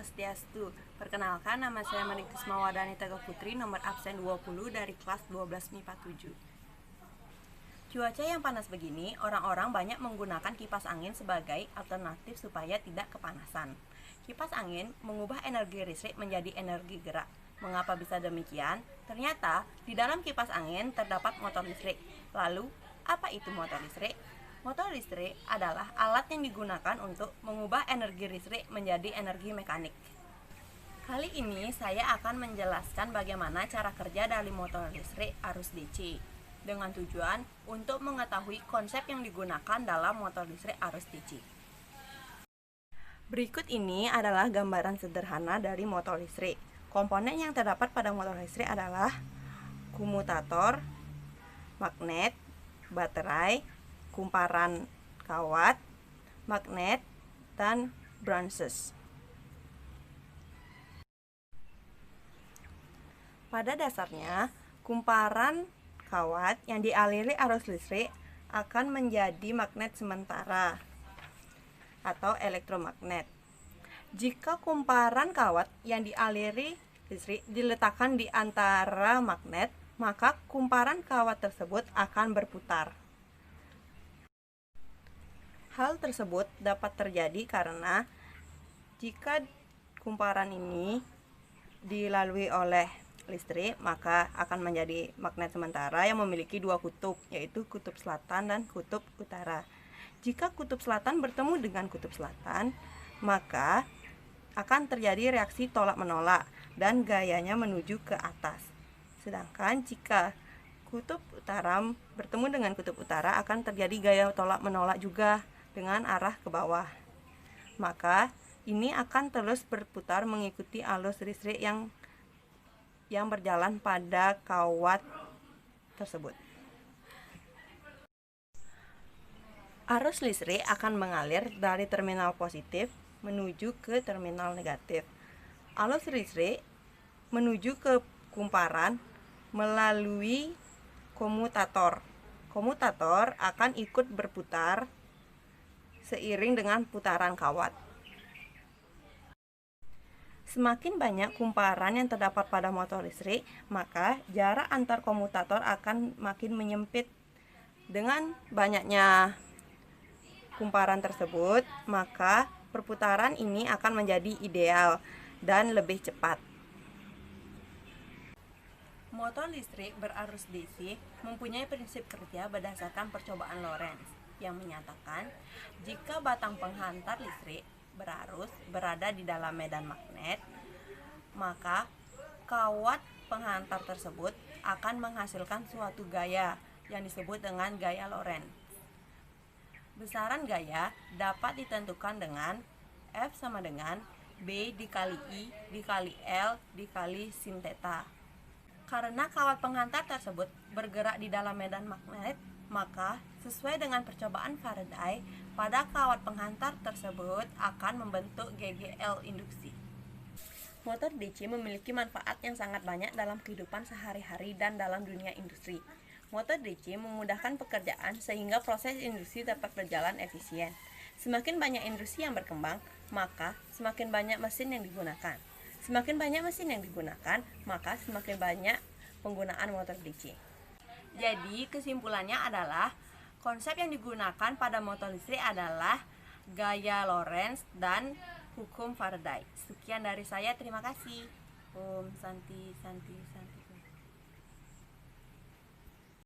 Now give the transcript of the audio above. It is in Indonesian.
Swastiastu. Perkenalkan, nama saya Manikrisma Wadani Teguh Putri, nomor absen 20 dari kelas 12 MIPA 7. Cuaca yang panas begini, orang-orang banyak menggunakan kipas angin sebagai alternatif supaya tidak kepanasan. Kipas angin mengubah energi listrik menjadi energi gerak. Mengapa bisa demikian? Ternyata di dalam kipas angin terdapat motor listrik. Lalu, apa itu motor listrik? Motor listrik adalah alat yang digunakan untuk mengubah energi listrik menjadi energi mekanik. Kali ini saya akan menjelaskan bagaimana cara kerja dari motor listrik arus DC dengan tujuan untuk mengetahui konsep yang digunakan dalam motor listrik arus DC. Berikut ini adalah gambaran sederhana dari motor listrik. Komponen yang terdapat pada motor listrik adalah komutator, magnet, baterai, kumparan kawat, magnet, dan branches. Pada dasarnya, kumparan kawat yang dialiri arus listrik akan menjadi magnet sementara atau elektromagnet. Jika kumparan kawat yang dialiri listrik diletakkan di antara magnet, maka kumparan kawat tersebut akan berputar. Hal tersebut dapat terjadi karena jika kumparan ini dilalui oleh listrik, maka akan menjadi magnet sementara yang memiliki dua kutub, yaitu kutub selatan dan kutub utara. Jika kutub selatan bertemu dengan kutub selatan, maka akan terjadi reaksi tolak-menolak dan gayanya menuju ke atas. Sedangkan jika kutub utara bertemu dengan kutub utara, akan terjadi gaya tolak-menolak juga dengan arah ke bawah. Maka ini akan terus berputar mengikuti arus listrik yang berjalan pada kawat tersebut. Arus listrik akan mengalir dari terminal positif menuju ke terminal negatif. Arus listrik menuju ke kumparan melalui komutator. Komutator akan ikut berputar seiring dengan putaran kawat. Semakin banyak kumparan yang terdapat pada motor listrik, maka jarak antar komutator akan makin menyempit. Dengan banyaknya kumparan tersebut, maka perputaran ini akan menjadi ideal dan lebih cepat. Motor listrik berarus DC mempunyai prinsip kerja berdasarkan percobaan Lorentz yang menyatakan jika batang penghantar listrik berarus berada di dalam medan magnet, maka kawat penghantar tersebut akan menghasilkan suatu gaya yang disebut dengan gaya Lorentz. Besaran gaya dapat ditentukan dengan F sama dengan B dikali I dikali L dikali sin theta. Karena kawat penghantar tersebut bergerak di dalam medan magnet, maka sesuai dengan percobaan Faraday, pada kawat penghantar tersebut akan membentuk GGL induksi. Motor DC memiliki manfaat yang sangat banyak dalam kehidupan sehari-hari dan dalam dunia industri. Motor DC memudahkan pekerjaan sehingga proses industri dapat berjalan efisien. Semakin banyak industri yang berkembang, maka semakin banyak mesin yang digunakan. Semakin banyak mesin yang digunakan, maka semakin banyak penggunaan motor DC. Jadi kesimpulannya adalah konsep yang digunakan pada motor listrik adalah gaya Lorentz dan hukum Faraday. Sekian dari saya, terima kasih. Om Santi Santi Santi.